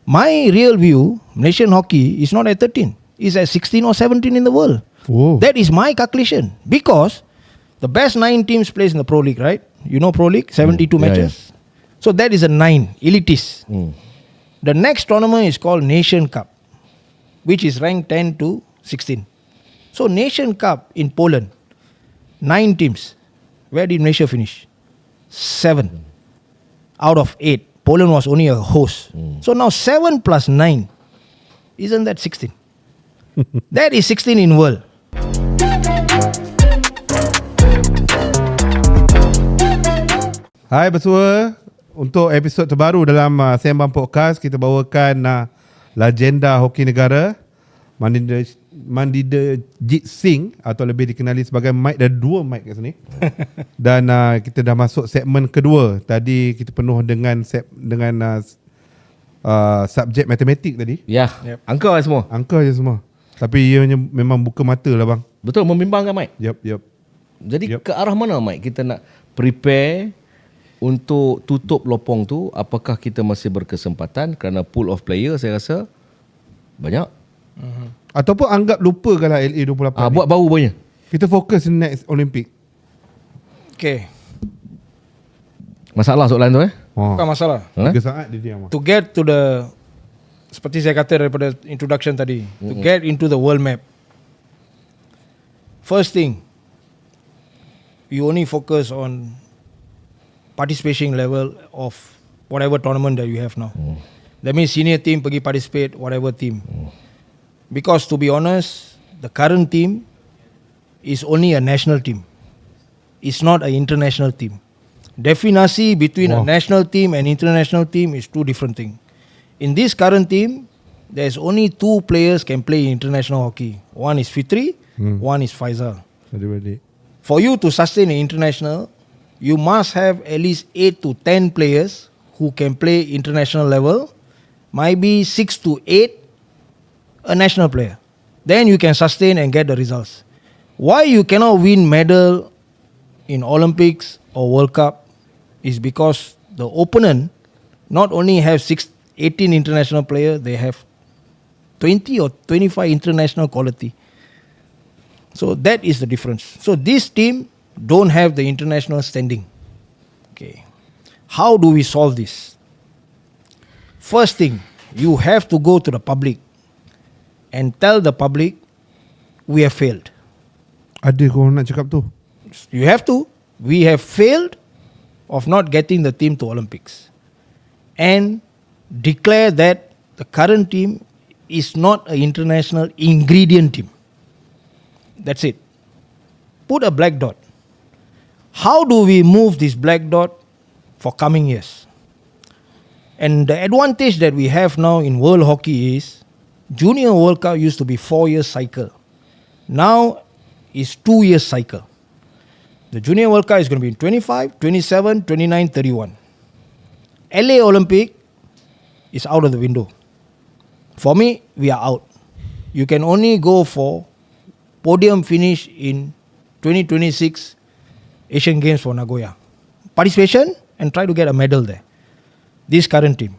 My real view, Malaysian hockey is not at 13. It's at 16 or 17 in the world. Oh. That is my calculation. Because the best 9 teams plays in the Pro League, right? You know Pro League, 72 matches. So that is a 9, elitist. The next tournament is called Nation Cup, which is ranked 10 to 16. So Nation Cup in Poland, 9 teams. Where did Malaysia finish? 7 out of 8. Poland was only a host. So now 7 plus 9, isn't that 16? That is 16 in world. Hai bersua, untuk episod terbaru dalam Sambang Podcast, kita bawakan legenda hoki negara Maninderjit Singh, atau lebih dikenali sebagai Mike. Ada 2 Mike kat sini. Dan kita dah masuk segmen kedua. Tadi kita penuh dengan subjek matematik tadi. Ya, angka lah semua. Angka je semua. Tapi ianya memang buka mata lah bang. Betul, membimbangkan Mike. Yep. Jadi ke arah mana Mike kita nak prepare untuk tutup lopong tu? Apakah kita masih berkesempatan? Kerana pool of player saya rasa banyak. Ataupun anggap lupakanlah LA 28 buat baru punya. Kita fokus next Olympic. Okay. Masalah soalan tu Bukan masalah. 3 saat dia diam. To get to the, seperti saya kata daripada introduction tadi, to get into the world map, first thing, you only focus on participation level of whatever tournament that you have now. That means senior team pergi participate whatever team. Because to be honest, the current team is only a national team. It's not an international team. Definasi between a national team and international team is 2 different things. In this current team, there's only 2 players can play international hockey. One is Fitri, one is Hafizal. For you to sustain an international, you must have at least 8 to 10 players who can play international level, maybe 6 to 8 a national player. Then you can sustain and get the results. Why you cannot win medal in Olympics or World Cup is because the opponent not only have 18 international players, they have 20 or 25 international quality. So that is the difference. So this team don't have the international standing. Okay. How do we solve this? First thing, you have to go to the public and tell the public we have failed. Ada kau nak cakap tu? You have to. We have failed of not getting the team to Olympics. And declare that the current team is not an international ingredient team. That's it. Put a black dot. How do we move this black dot for coming years? And the advantage that we have now in world hockey is Junior World Cup used to be 4 years cycle. Now is 2 years cycle. The Junior World Cup is going to be in 25, 27, 29, 31. LA Olympic is out of the window. For me, we are out. You can only go for podium finish in 2026 Asian Games for Nagoya. Participation and try to get a medal there. This current team.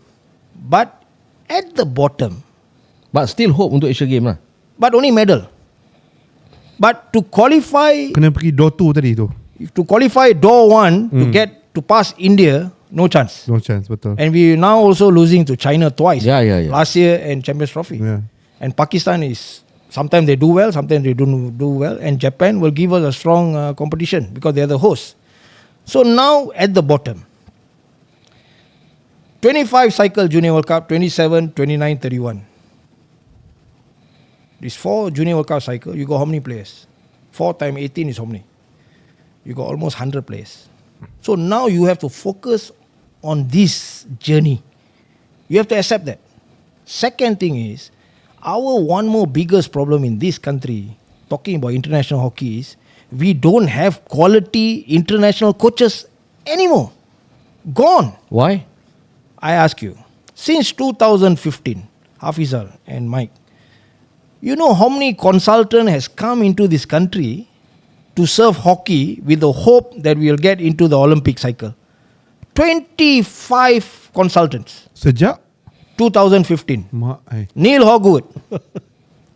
But at the bottom, but still hope untuk Asia Game lah. But only medal. But to qualify, kena pergi door 2 tadi tu. To qualify door 1 to pass India, no chance. No chance, betul. And we now also losing to China twice. Yeah. Last year and Champions Trophy. Yeah. And Pakistan is, sometimes they do well, sometimes they don't do well. And Japan will give us a strong competition because they are the host. So now at the bottom, 25 cycle Junior World Cup, 27, 29, 31. This 4 Junior World Cup cycle, you got how many players? 4 times 18 is how many? You got almost 100 players. So now you have to focus on this journey. You have to accept that. Second thing is, our one more biggest problem in this country, talking about international hockey, is we don't have quality international coaches anymore. Gone. Why? I ask you, since 2015, Hafizal and Mike, you know how many consultant has come into this country to serve hockey with the hope that we will get into the Olympic cycle? 25 consultants. Sejak? 2015. Mak ai. Neil Hogwood,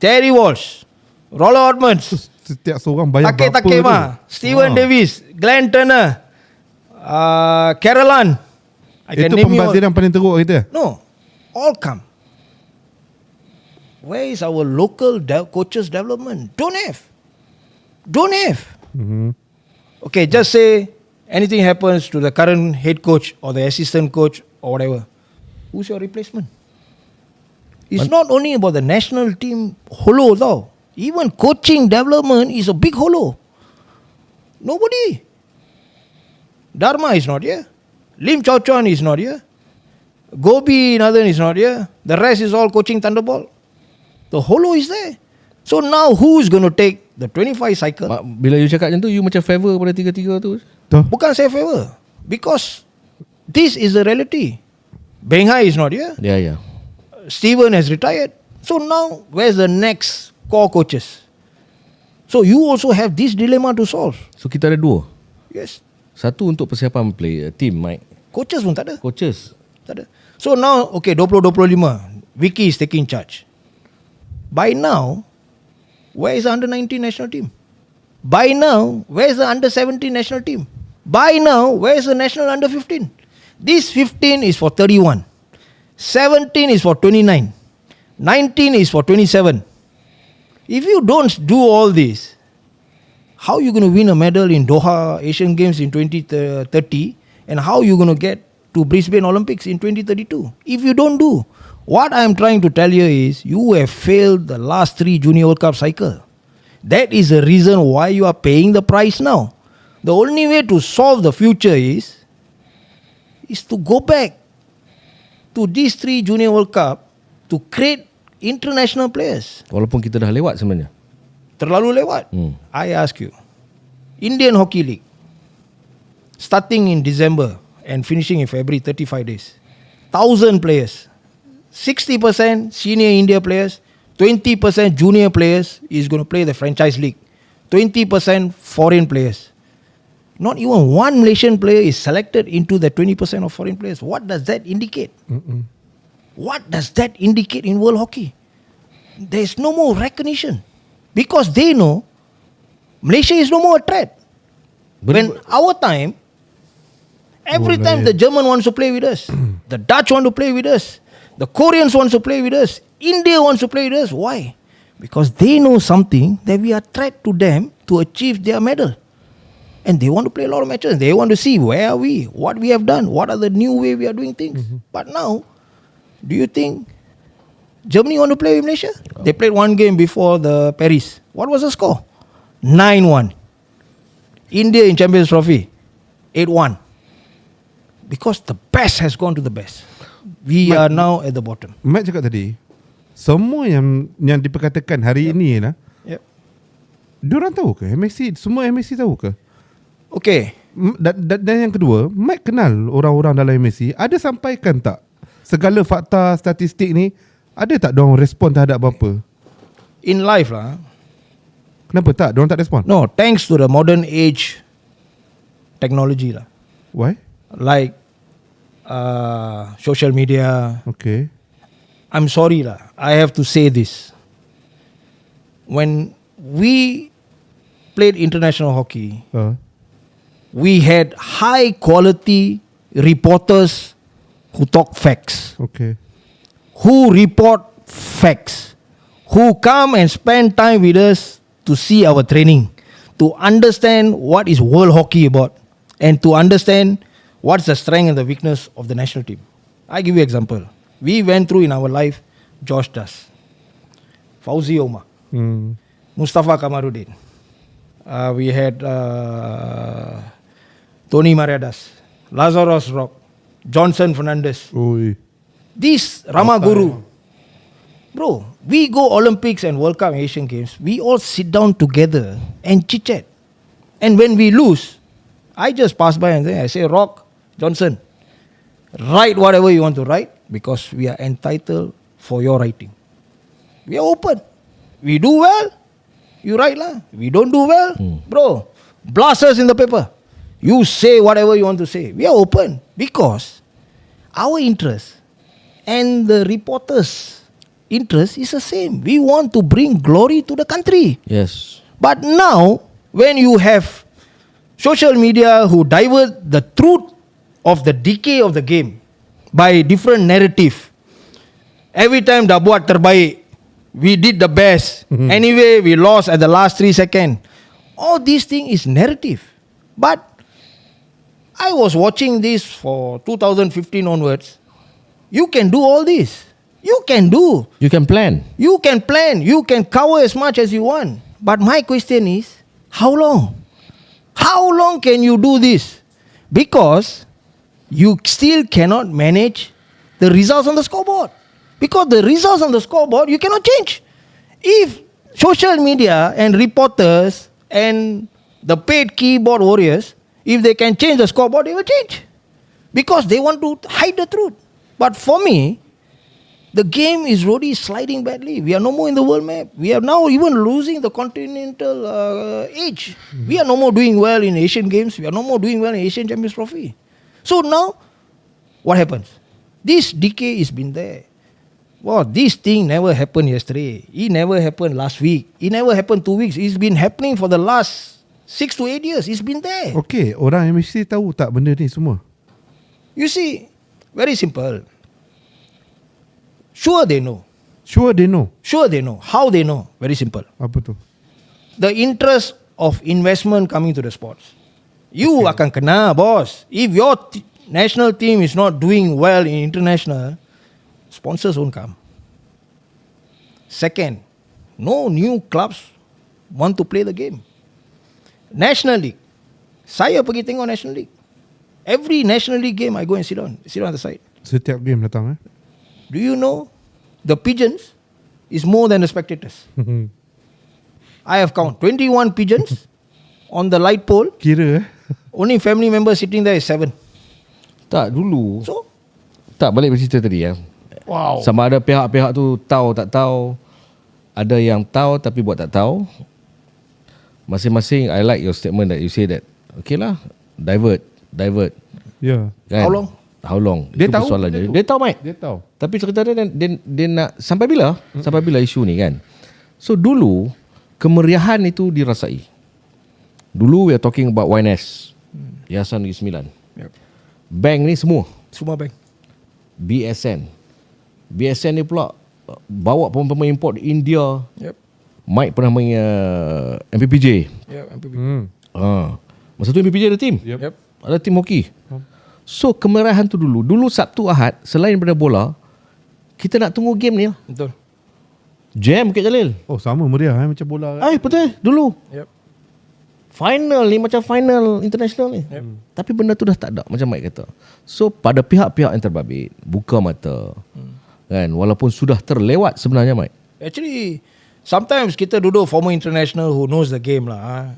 Terry Walsh, Rollo Edmonds, Setiap seorang bayar Take berapa Takema, tu? Steven Davis, Glenn Turner, Caroline. Itu pembazir yang paling teruk kita. No, all come. Where is our local coaches development? Don't have. Okay, just say anything happens to the current head coach or the assistant coach or whatever. Who's your replacement? It's not only about the national team holo though. Even coaching development is a big holo. Nobody. Dharma is not here. Lim Chow Chuan is not here. Gobi Nathan is not here. The rest is all coaching Thunderball. The holo is there. So now who's going to take the 25 cycle? Bila you cakap macam tu, you macam favor pada tiga-tiga tu. Bukan saya favor. Because this is the reality. Beng Hai is not here. Ya. Steven has retired. So now where's the next core coaches? So you also have this dilemma to solve. So kita ada dua. Yes. Satu untuk persiapan player, team, Mike. Coaches pun tak ada. Coaches. Tak ada. So now, okay, 20-25. Vicky is taking charge. By now, where is the under-19 national team? By now, where is the under-17 national team? By now, where is the national under-15? This 15 is for 31. 17 is for 29. 19 is for 27. If you don't do all this, how are you going to win a medal in Doha Asian Games in 2030? And how are you going to get to Brisbane Olympics in 2032? If you don't do, what I am trying to tell you is you have failed the last 3 Junior World Cup cycle. That is the reason why you are paying the price now. The only way to solve the future is to go back to these 3 Junior World Cup to create international players. Walaupun kita dah lewat sebenarnya. Terlalu lewat. I ask you, Indian Hockey League, starting in December and finishing in February, 35 days. 1,000 players. 60% senior India players, 20% junior players is going to play the franchise league. 20% foreign players. Not even one Malaysian player is selected into the 20% of foreign players. What does that indicate? What does that indicate in world hockey? There is no more recognition. Because they know Malaysia is no more a threat. When our time, every time the German wants to play with us, the Dutch want to play with us, the Koreans want to play with us, India wants to play with us. Why? Because they know something that we are threat to them to achieve their medal. And they want to play a lot of matches. They want to see where are we, what we have done, what are the new way we are doing things. But now, do you think Germany want to play with Malaysia? They played one game before the Paris. What was the score? 9-1. India in Champions Trophy, 8-1. Because the best has gone to the best. We are now at the bottom. Matt cakap tadi, semua yang diperkatakan hari ini lah, diorang tahu ke? MSC, semua MSC tahu ke? Okay. Dan yang kedua, Matt kenal orang-orang dalam MSC. Ada sampaikan tak segala fakta statistik ni? Ada tak diorang respon terhadap apa? In life lah. Kenapa tak? Diorang tak respon? No, thanks to the modern age technology lah. Why? Like social media. Okay. I'm sorry lah, I have to say this. When we played international hockey, we had high quality reporters who talk facts. Okay. Who report facts. Who come and spend time with us to see our training, to understand what is world hockey about, and to understand what's the strength and the weakness of the national team. I give you an example. We went through in our life Josh Das, Fauzi Omar, Mustafa Kamaruddin. We had Tony Mariadas, Lazarus Rock, Johnson Fernandez. Oi. This Rama Guru. Bro, we go Olympics and World Cup and Asian Games. We all sit down together and chit-chat. And when we lose, I just pass by and I say, Rock, Johnson, write whatever you want to write because we are entitled for your writing. We are open. We do well, you write lah. We don't do well, bro, blast us in the paper. You say whatever you want to say. We are open because our interest and the reporters' interest is the same. We want to bring glory to the country. Yes. But now, when you have social media who divert the truth of the decay of the game by different narrative, every time dah buat terbaik, we did the best. Anyway, we lost at the last 3 seconds. All these things is narrative. But I was watching this for 2015 onwards. You can do all this. You can do. You can plan. You can plan. You can cover as much as you want. But my question is, how long? How long can you do this? Because you still cannot manage the results on the scoreboard. Because the results on the scoreboard, you cannot change. If social media and reporters and the paid keyboard warriors, if they can change the scoreboard, they will change. Because they want to hide the truth. But for me, the game is already sliding badly. We are no more in the world map. We are now even losing the continental age. We are no more doing well in Asian Games. We are no more doing well in Asian Champions Trophy. So now, what happens? This decay has been there. Wow, this thing never happened yesterday. It never happened last week. It never happened 2 weeks. It's been happening for the last 6 to 8 years. It's been there. Okay, orang MSC tahu tak benda ni semua? You see, very simple. Sure they know. Sure they know. Sure they know. How they know? Very simple. Apa tu? The interest of investment coming to the sports. You akan kena, boss. If your national team is not doing well in international, sponsors won't come. Second, no new clubs want to play the game. National League. Saya pergi tengok National League. Every National League game I go and sit on the side. Setiap game datang Do you know the pigeons is more than the spectators? I have count 21 pigeons on the light pole. Kira Only family members sitting there is 7. Tak, dulu. So, Tak, balik bercerita tadi ya. wow. Sama ada pihak-pihak tu tahu tak tahu. Ada yang tahu tapi buat tak tahu. Masing-masing, I like your statement that you say that, okay lah, divert. Ya. Kan? How long? Dia Itu tahu persoalan benda dia. tu. Dia tahu, Mike. Dia tahu. Tapi cerita dia nak sampai bila? Sampai bila isu ni kan? So dulu kemeriahan itu dirasai. Dulu we are talking about YNS. Yayasan Negeri Sembilan. Yep. Bank ni semua. Semua bank. BSN ni pula bawa pemain import India. Yep. Mike pernah main MPPJ. Yep. MPP. Masa tu MPPJ ada tim. Yep. Ada tim hoki. So kemerahan tu dulu Sabtu Ahad, selain daripada bola, kita nak tunggu game ni lah. Betul. Jam Bukit Jalil. Oh, sama meriah macam bola. Betul dulu. Yep. Final ni macam final international ni. Yep. Tapi benda tu dah tak ada, macam Mike kata. So pada pihak-pihak yang terbabit, buka mata. Kan, walaupun sudah terlewat sebenarnya, Mike. Actually, sometimes kita duduk former international who knows the game lah,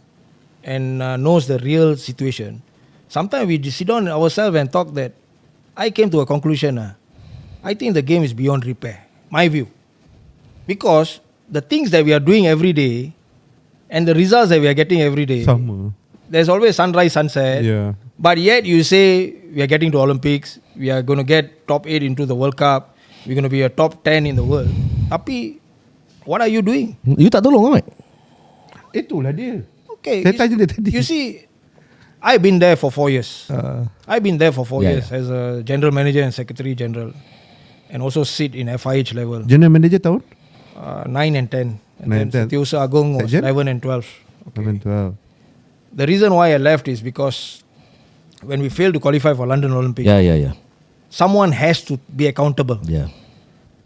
and knows the real situation. Sometimes we sit down ourselves and talk that I came to a conclusion. I think the game is beyond repair. My view. Because the things that we are doing every day and the results that we are getting every day, Sama. there's always sunrise, sunset. Yeah. But yet you say we are getting to Olympics, we are going to get top 8 into the World Cup, we're going to be a top 10 in the world. Tapi, what are you doing? You tak tolong, Mike. Itulah dia. Okay. Saya tanya dia tadi. You see, I've been there for 4 years. I've been there for 4 Yeah, years as a general manager and secretary general, and also sit in FIH level, General Manager tahun? 9 and 10. And 9 and then 10. Setiausaha Agong was Section? 11 and 12. Okay. 12. The reason why I left is because when we failed to qualify for London Olympics, Yeah. someone has to be accountable. Yeah.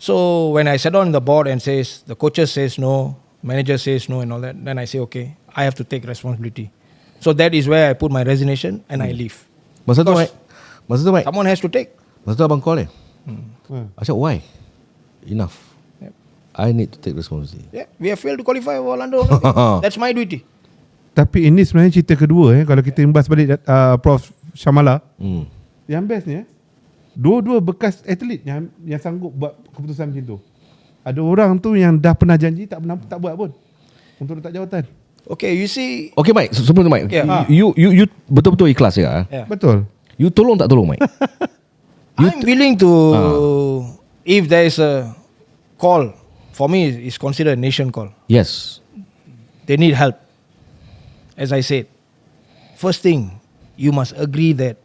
So when I sat on the board and says, the coaches says no, manager says no and all that, then I say, okay, I have to take responsibility. So that is where I put my resignation and I leave. Masa tu, Because Mike. someone has to take. Masa tu abang call I said, why? Enough. Yep. I need to take responsibility. Yeah, we have failed to qualify for London Olympics. That's my duty. Tapi ini sebenarnya cerita kedua kalau kita imbas balik Prof Syamala. Yang best ni dua-dua bekas atlet yang sanggup buat keputusan macam tu. Ada orang tu yang dah pernah janji tak buat pun untuk letak jawatan. Okay, you see. Okay, Mike. Sebelum tu, Mike. Yeah. You betul-betul ikhlas ya? Yeah. Betul. You tolong tak tolong, Mike? I'm willing to if there is a call, for me, it's considered a nation call. Yes. They need help. As I said, first thing, you must agree that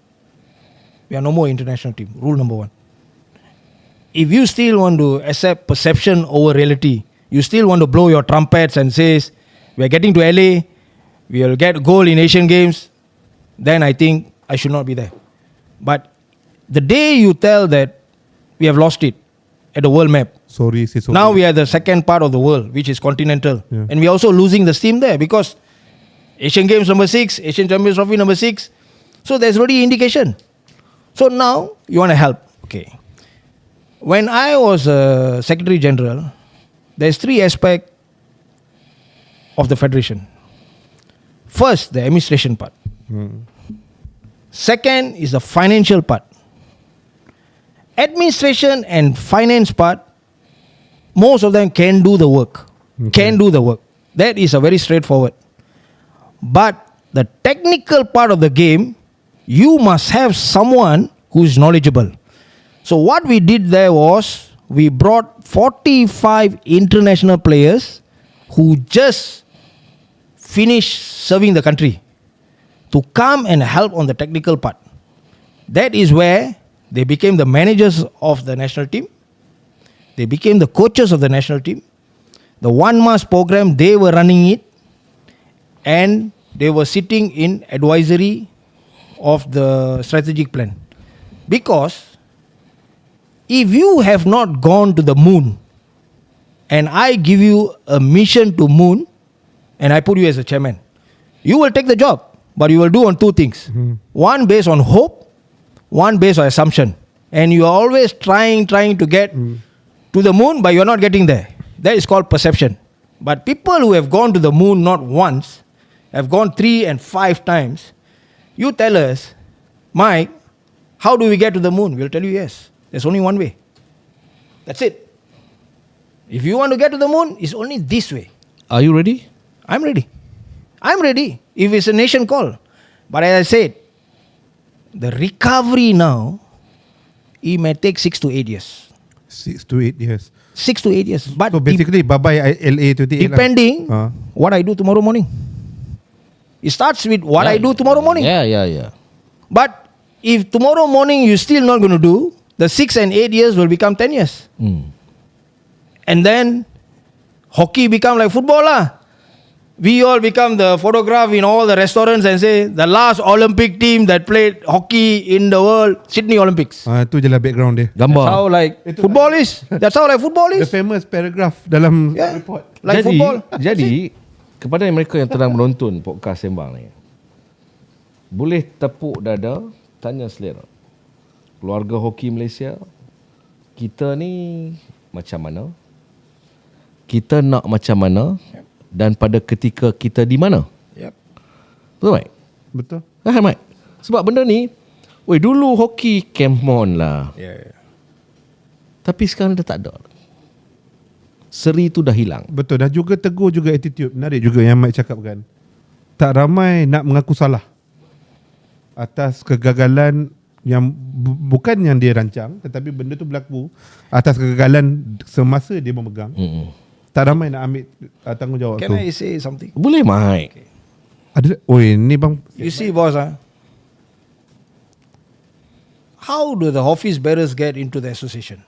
we are no more international team. Rule number 1. If you still want to accept perception over reality, you still want to blow your trumpets and says, we are getting to LA, we will get gold in Asian Games, then I think I should not be there. But the day you tell that we have lost it at the world map, Sorry. now we are the second part of the world, which is continental. Yeah. And we are also losing the steam there because Asian Games number 6, Asian Champions Trophy number 6. So there's already indication. So now you want to help. Okay. When I was Secretary General, there's 3 aspects of the Federation. First, the administration part. Second is the financial part. Administration and finance part, most of them can do the work. Can do the work. That is a very straightforward. But the technical part of the game, you must have someone who is knowledgeable. So what we did there was, we brought 45 international players who just finished serving the country to come and help on the technical part. That is where they became the managers of the national team. They became the coaches of the national team. The one mass program, they were running it, and they were sitting in advisory of the strategic plan. Because if you have not gone to the moon and I give you a mission to moon and I put you as a chairman, you will take the job, but you will do on 2 things. One based on hope, one based on assumption. And you are always trying to get to the moon, but you are not getting there. That is called perception. But people who have gone to the moon not once, have gone 3 and 5 times, you tell us, Mike, how do we get to the moon? We'll tell you yes. There's only one way. That's it. If you want to get to the moon, it's only this way. Are you ready? I'm ready. I'm ready. If it's a nation call. But as I said, the recovery now, it may take 6 to 8 years. 6 to 8 years. 6 to 8 years. But So basically, bye-bye LA 28. depending what I do tomorrow morning. It starts with what I do tomorrow morning. Yeah. But if tomorrow morning you're still not going to do, the 6 and 8 years will become 10 years. And then hockey become like football lah. We all become the photograph in all the restaurants and say the last Olympic team that played hockey in the world, Sydney Olympics. Tu je lah background dia. That's Gambar. how like football is. That's how like football The is. famous paragraph dalam Yeah. report. Like football. Jadi kepada mereka yang sedang menonton podcast Sembang ni, boleh tepuk dada, tanya selera. Keluarga hoki Malaysia, kita ni macam mana? Kita nak macam mana? Dan pada ketika kita di mana? Yep. Betul, Mike? Betul. Mike? Sebab benda ni, dulu hoki come on lah. Yeah. Tapi sekarang dah tak ada. Seri tu dah hilang. Betul. Dan juga tegur juga attitude. Menarik juga yang Mike cakap kan. Tak ramai nak mengaku salah atas kegagalan yang bukan yang dia rancang, tetapi benda tu berlaku atas kegagalan semasa dia memegang. Tak ramai nak ambil tanggungjawab tu. Can I say something? Boleh, Mike. Ada, ni bang. You see, boss, how do the office bearers get into the association?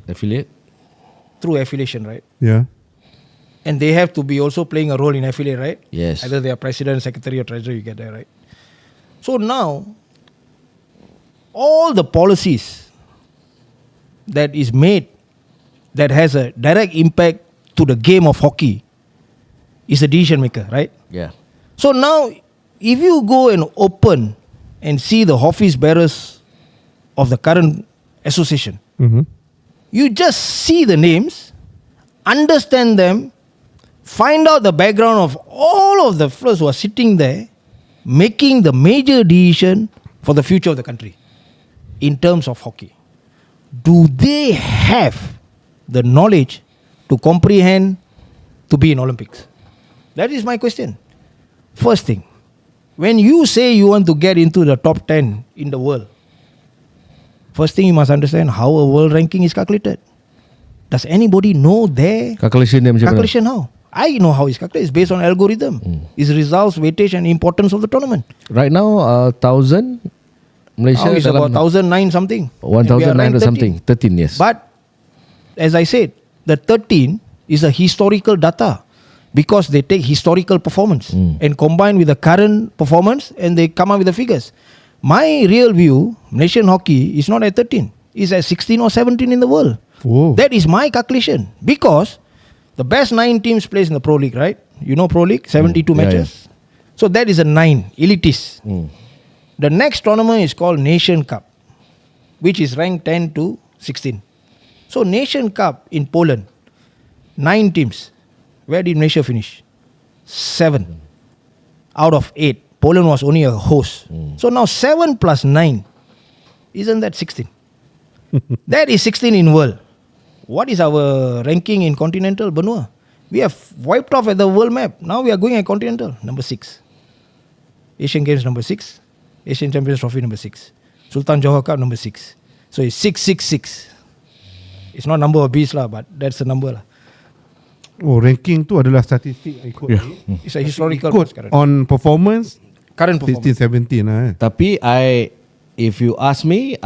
Affiliate? Through affiliation, right? Yeah. And they have to be also playing a role in affiliate, right? Yes. Either they are president, secretary or treasurer, you get there, right? So now, all the policies that is made that has a direct impact to the game of hockey is the decision maker, right? Yeah. So now, if you go and open and see the office bearers of the current association, you just see the names, understand them, find out the background of all of the fellows who are sitting there, making the major decision for the future of the country in terms of hockey. Do they have the knowledge to comprehend to be in Olympics? That is my question. First thing, when you say you want to get into the top 10 in the world, first thing you must understand how a world ranking is calculated. Does anybody know their Calculation dia macam mana? calculation how? I know how it's calculated. It's based on algorithm. It's results, weightage and importance of the tournament. Right now 1,000 Malaysia Now it's dalam about 1,009 something. 1,900 something. 13, yes. But as I said, the 13 is a historical data because they take historical performance and combine with the current performance and they come up with the figures. My real view, Malaysian hockey is not at 13. It's at 16 or 17 in the world. Oh. That is my calculation because the best 9 teams plays in the Pro League, right? You know Pro League, 72 Yeah, matches. So that is a 9, elitist. The next tournament is called Nation Cup, which is ranked 10 to 16. So Nation Cup in Poland, 9 teams. Where did Malaysia finish? 7 out of 8. Poland was only a host. So now 7 plus 9, isn't that 16? That is 16 in world. What is our ranking in continental benua? We have wiped off at the world map. Now we are going at continental, number 6. Asian Games number 6. Asian Champions Trophy number 6. Sultan Johor Cup number 6. So it's 666. It's not number of beasts lah, but that's the number lah. Oh, ranking tu adalah statistik ikut ni. It's a historical Ikut current. on performance Current performance. 16, 17 lah. Tapi if you ask me,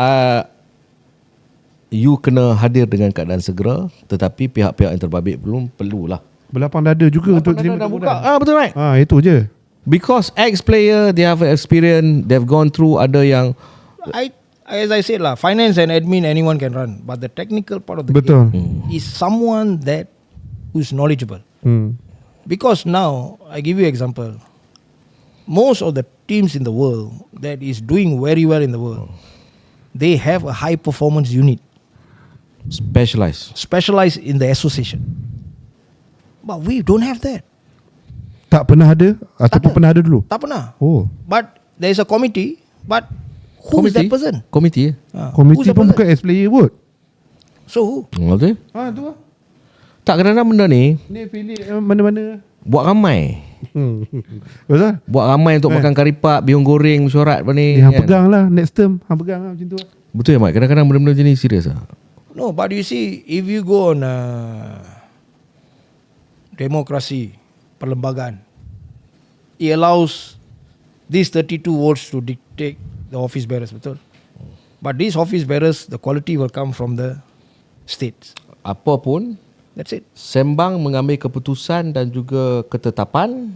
you kena hadir dengan keadaan segera, tetapi pihak-pihak yang terbabit belum perlulah. Berlapang dada juga untuk terima Dah buka. teguran. Betul right. Itu je. Because ex-player, they have experience, they've gone through, ada yang As I said lah, finance and admin anyone can run, but the technical part of the Betul. game is someone that who's knowledgeable. Because now I give you example. Most of the teams in the world that is doing very well in the world, they have a high performance unit specialized in the association. But we don't have that. Tak pernah ada ataupun ada. pernah ada dulu. Tak pernah. Oh. But there is a committee, but who is that person? Komiti Komiti who's the pun person? bukan ex-player pun. So who? Okay. Tu lah. Tak, kadang-kadang benda ni Ni pilih mana-mana. buat ramai. Betul? Buat ramai untuk makan kari pak, bihun goreng, mesyuarat apa ni. Hang kan? pegang lah. Next term hang pegang lah macam tu lah. Betul ya Mat? Kadang-kadang benda-benda macam ni serius lah. No, but you see, if you go on demokrasi, perlembagaan, it allows these 32 votes to dictate the office bearers, betul? But these office bearers, the quality will come from the states. Apa pun, That's it. Sembang mengambil keputusan dan juga ketetapan.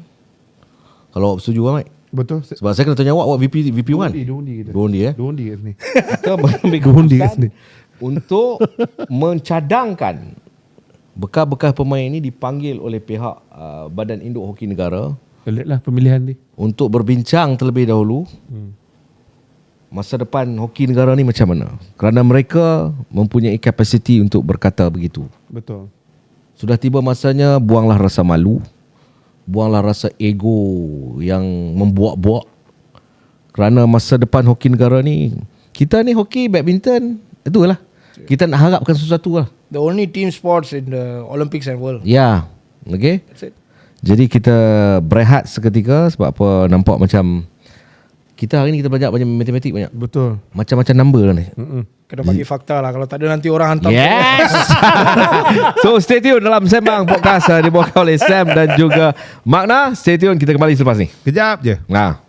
Kalau awak setuju lah Mat? Betul. Sebab saya kena tanya awak VP1. Dia undi kita. Dua undi Dia undi kat sini. Kita mengambil Dua undi kat sini. keputusan untuk mencadangkan bekas-bekas pemain ini dipanggil oleh pihak Badan Induk Hoki Negara Kelet lah pemilihan ni. untuk berbincang terlebih dahulu masa depan hoki negara ni macam mana. Kerana mereka mempunyai kapasiti untuk berkata begitu. Betul. Sudah tiba masanya buanglah rasa malu, buanglah rasa ego yang membuak-buak. Kerana masa depan hoki negara ni, kita ni hoki, badminton, itulah. Kita nak harapkan sesuatu lah. The only team sports in the Olympics and world. Ya, okay. That's it. Jadi kita berehat seketika sebab apa, nampak macam kita hari ni kita belajar banyak matematik banyak. Betul. Macam-macam number lah ni. Kena bagi fakta lah. Kalau tak ada nanti orang hantar. Yes. So stay tune dalam Sembang Podcast dibawakan oleh Sam dan juga Maqna. Stay tune, kita kembali selepas ni. Kejap je. Nah.